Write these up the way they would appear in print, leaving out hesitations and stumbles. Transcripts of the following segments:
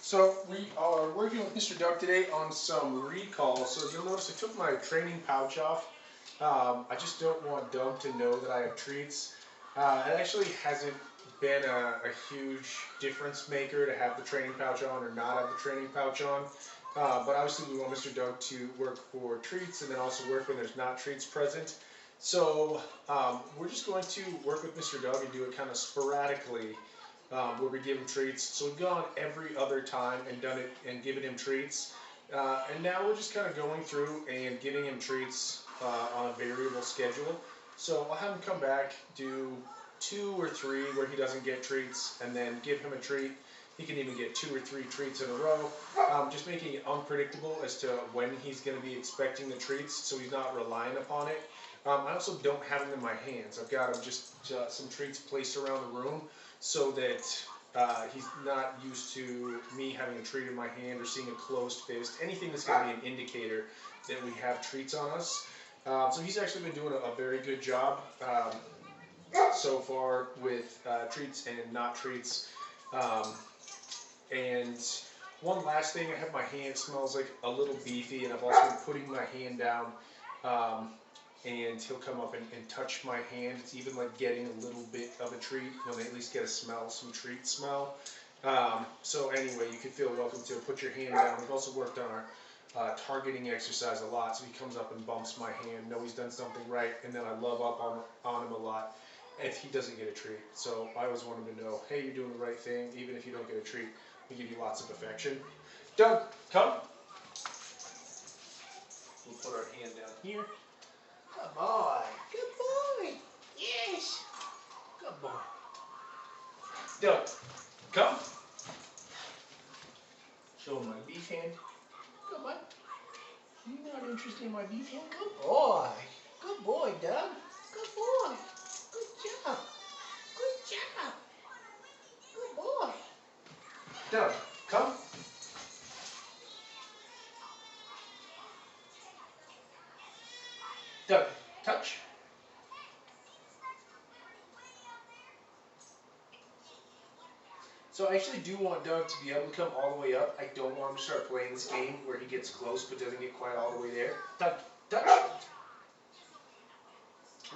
So we are working with Mr. Doug today on some recalls. So you'll notice I took my training pouch off. I just don't want Doug to know that I have treats. It actually hasn't been a huge difference maker to have the training pouch on or not have the training pouch on. But obviously we want Mr. Doug to work for treats and then also work when there's not treats present. So we're just going to work with Mr. Doug and do it kind of sporadically where we give him treats. So we've gone every other time and done it and given him treats. And now we're just kind of going through and giving him treats on a variable schedule. So I'll have him come back, do 2 or 3 where he doesn't get treats, and then give him a treat. He can even get 2 or 3 treats in a row, just making it unpredictable as to when he's going to be expecting the treats, so he's not relying upon it. I also don't have them in my hands. I've got him just some treats placed around the room so that he's not used to me having a treat in my hand or seeing a closed fist, anything that's going to be an indicator that we have treats on us. So he's actually been doing a very good job so far with treats and not treats. And one last thing, I have my hand smells like a little beefy, and I've also been putting my hand down. And he'll come up and touch my hand. It's even like getting a little bit of a treat when they at least get a smell, some treat smell. So anyway, you can feel welcome to put your hand down. We've also worked on our targeting exercise a lot, so he comes up and bumps my hand, know he's done something right, and then I love up on him a lot if he doesn't get a treat. So I always want him to know, hey, you're doing the right thing, even if you don't get a treat, we give you lots of affection. Doug, come. We'll put our hand down here. Good boy. Good boy. Yes. Good boy. Doug, come. Show him my beef hand. Good boy. You're not interested in my beef hand? Good boy. Good boy, Doug. Good boy. Good job. Good job. Good boy. Doug, come. Doug, touch. So I actually do want Doug to be able to come all the way up. I don't want him to start playing this game where he gets close but doesn't get quite all the way there. Doug, touch.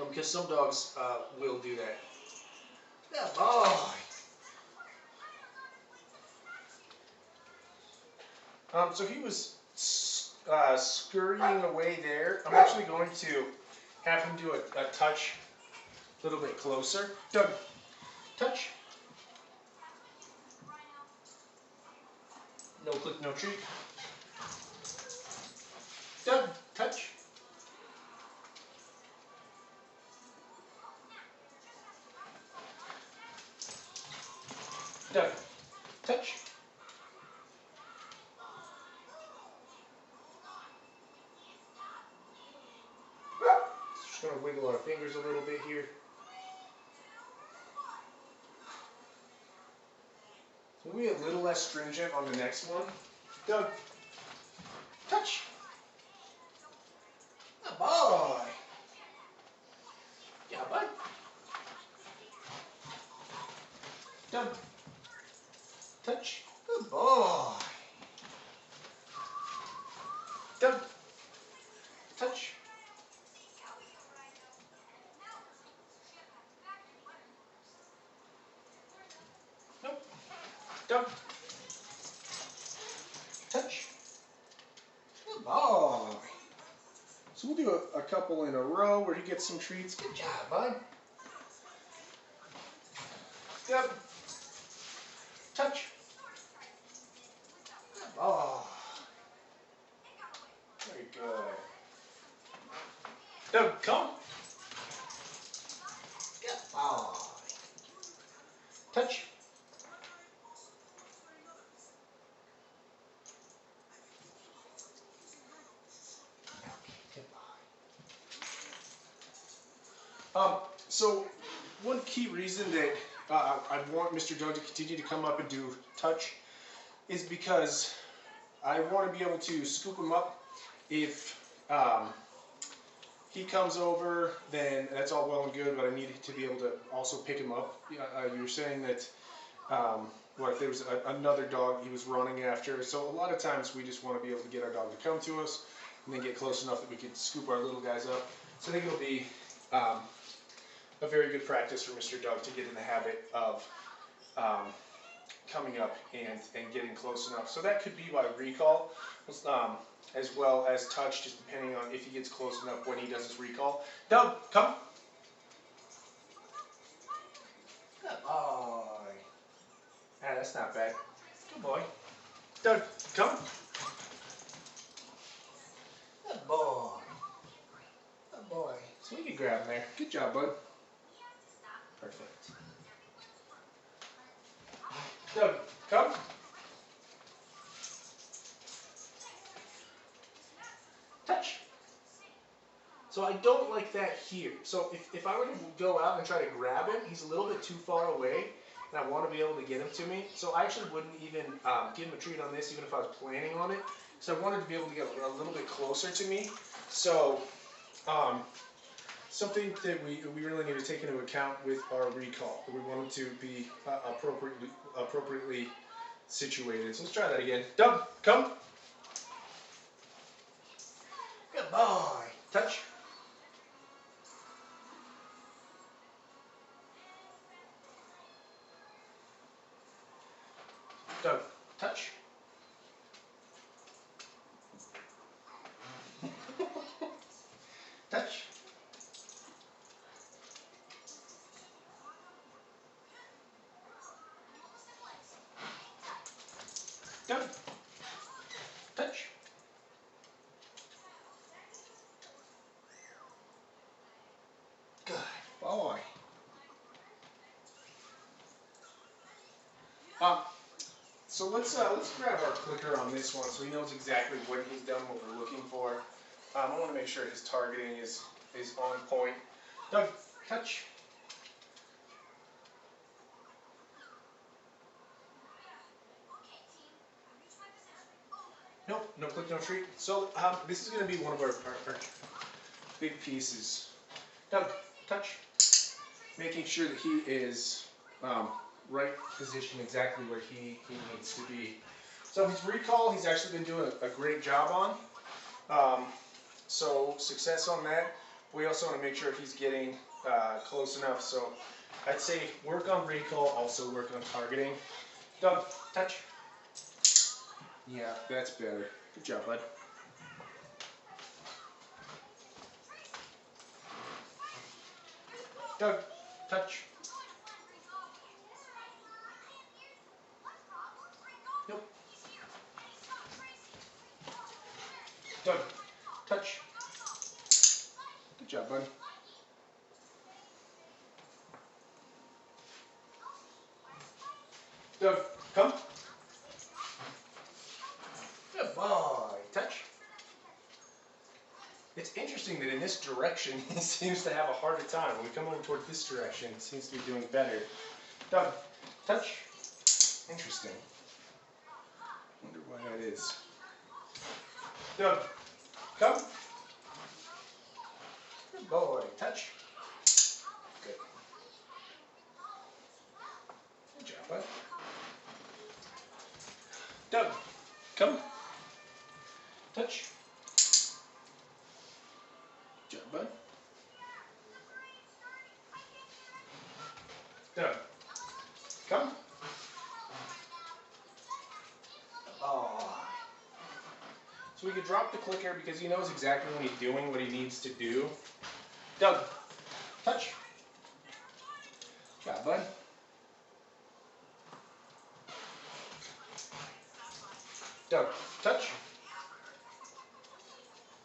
Because some dogs will do that. Good boy. So he was scurrying away there. I'm actually going to have him do a touch a little bit closer. Doug, touch. No click, no treat. Doug, touch. Doug, touch. Just going to wiggle our fingers a little bit here. So we'll be a little less stringent on the next one. Doug, touch. Good boy. Yeah, bud. Doug, touch. Good boy. Doug, touch. Nope. Doug, touch. Good boy. So we'll do a couple in a row where he gets some treats. Good job, bud. Doug, touch. Good boy. Very good. Doug, come. Good boy. Touch. So one key reason that I want Mr. Doug to continue to come up and do touch is because I want to be able to scoop him up. If he comes over, then that's all well and good, but I need to be able to also pick him up. You were saying that what if there was another dog he was running after. So a lot of times we just want to be able to get our dog to come to us and then get close enough that we can scoop our little guys up. So I think it'll be a very good practice for Mr. Doug to get in the habit of coming up and getting close enough. So that could be by recall, as well as touch, just depending on if he gets close enough when he does his recall. Doug, come. Good boy. Ah, that's not bad. Good boy. Doug, come. Good boy. Good boy. So we can grab him there. Good job, bud. Perfect. Doug, come. Touch. So I don't like that here. So if I were to go out and try to grab him, he's a little bit too far away, and I want to be able to get him to me. So I actually wouldn't even give him a treat on this, even if I was planning on it. So I wanted to be able to get a little bit closer to me. So something that we really need to take into account with our recall. We want him to be appropriately situated. So let's try that again. Doug, come. Good boy. Touch. Doug, touch. Touch. Doug, touch. Good boy. So let's grab our clicker on this one so he knows exactly what he's done, what we're looking for. I want to make sure his targeting is on point. Doug, touch. Nope, no click, no treat. So this is going to be one of our big pieces. Doug, touch. Making sure that he is right position exactly where he needs to be. So his recall, he's actually been doing a great job on. So success on that. We also want to make sure he's getting close enough. So I'd say work on recall, also work on targeting. Doug, touch. Yeah, that's better. Good job, bud. Doug, touch. Nope. Doug, touch. Good job, bud. Doug, come. Good boy. Touch. It's interesting that in this direction he seems to have a harder time. When we come over toward this direction, he seems to be doing better. Doug, touch. Interesting. Wonder why that is. Doug, come. Good boy. Touch. Good. Good job, bud. Doug, come. Touch. Good job, bud. Doug, come. Oh. So we could drop the clicker because he knows exactly when he's doing what he needs to do. Doug, touch. Good job, bud. Doug, touch.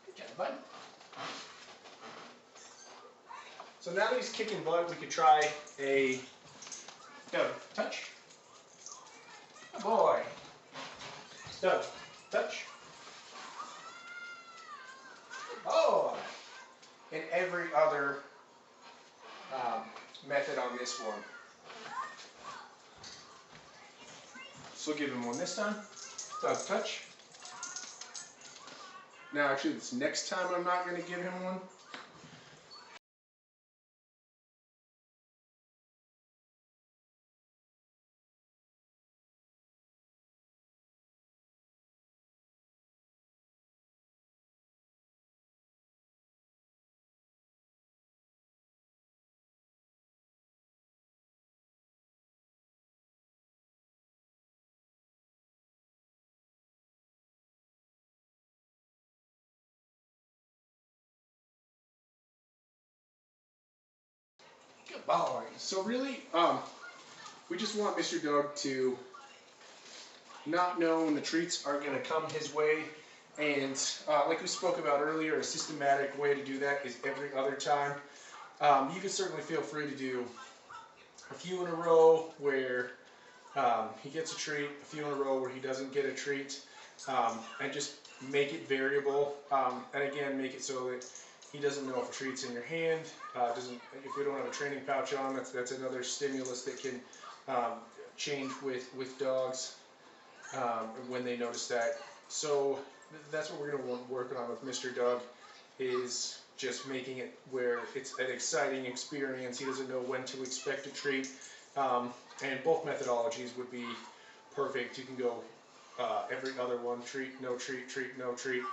Good job, bud. So now that he's kicking butt, we could try a Doug, touch. Good boy. Doug, touch. Good boy. And every other method on this one. So we'll give him one this time. Doug, touch. Now actually this next time I'm not going to give him one. Alright, so really, we just want Mr. Doug to not know when the treats are going to come his way. And like we spoke about earlier, a systematic way to do that is every other time. You can certainly feel free to do a few in a row where he gets a treat, a few in a row where he doesn't get a treat, and just make it variable. And again, make it so that he doesn't know if a treat's in your hand. If we don't have a training pouch on, that's another stimulus that can change with dogs when they notice that. So that's what we're going to work on with Mr. Doug, is just making it where it's an exciting experience. He doesn't know when to expect a treat. And both methodologies would be perfect. You can go every other one, treat, no treat, treat, no treat,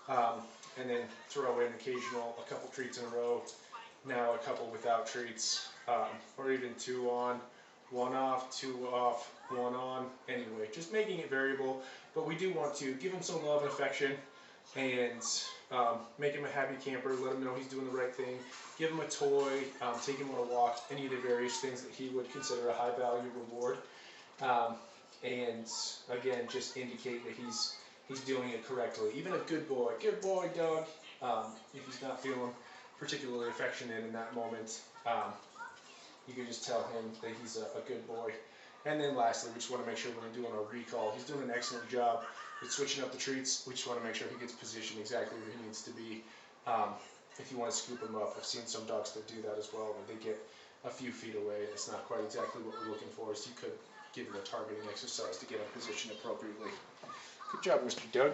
and then throw in a couple treats in a row, now a couple without treats, or even 2 on, 1 off, 2 off, 1 on. Anyway, just making it variable, but we do want to give him some love and affection, and make him a happy camper, let him know he's doing the right thing, give him a toy, take him on a walk, any of the various things that he would consider a high value reward. And again, just indicate that he's doing it correctly. Even a good boy Doug, if he's not feeling particularly affectionate in that moment, you can just tell him that he's a good boy. And then lastly, we just want to make sure when we're doing our recall, he's doing an excellent job with switching up the treats. We just want to make sure he gets positioned exactly where he needs to be. If you want to scoop him up, I've seen some dogs that do that as well, where they get a few feet away. It's not quite exactly what we're looking for, so you could give him a targeting exercise to get him positioned appropriately. Good job, Mr. Doug.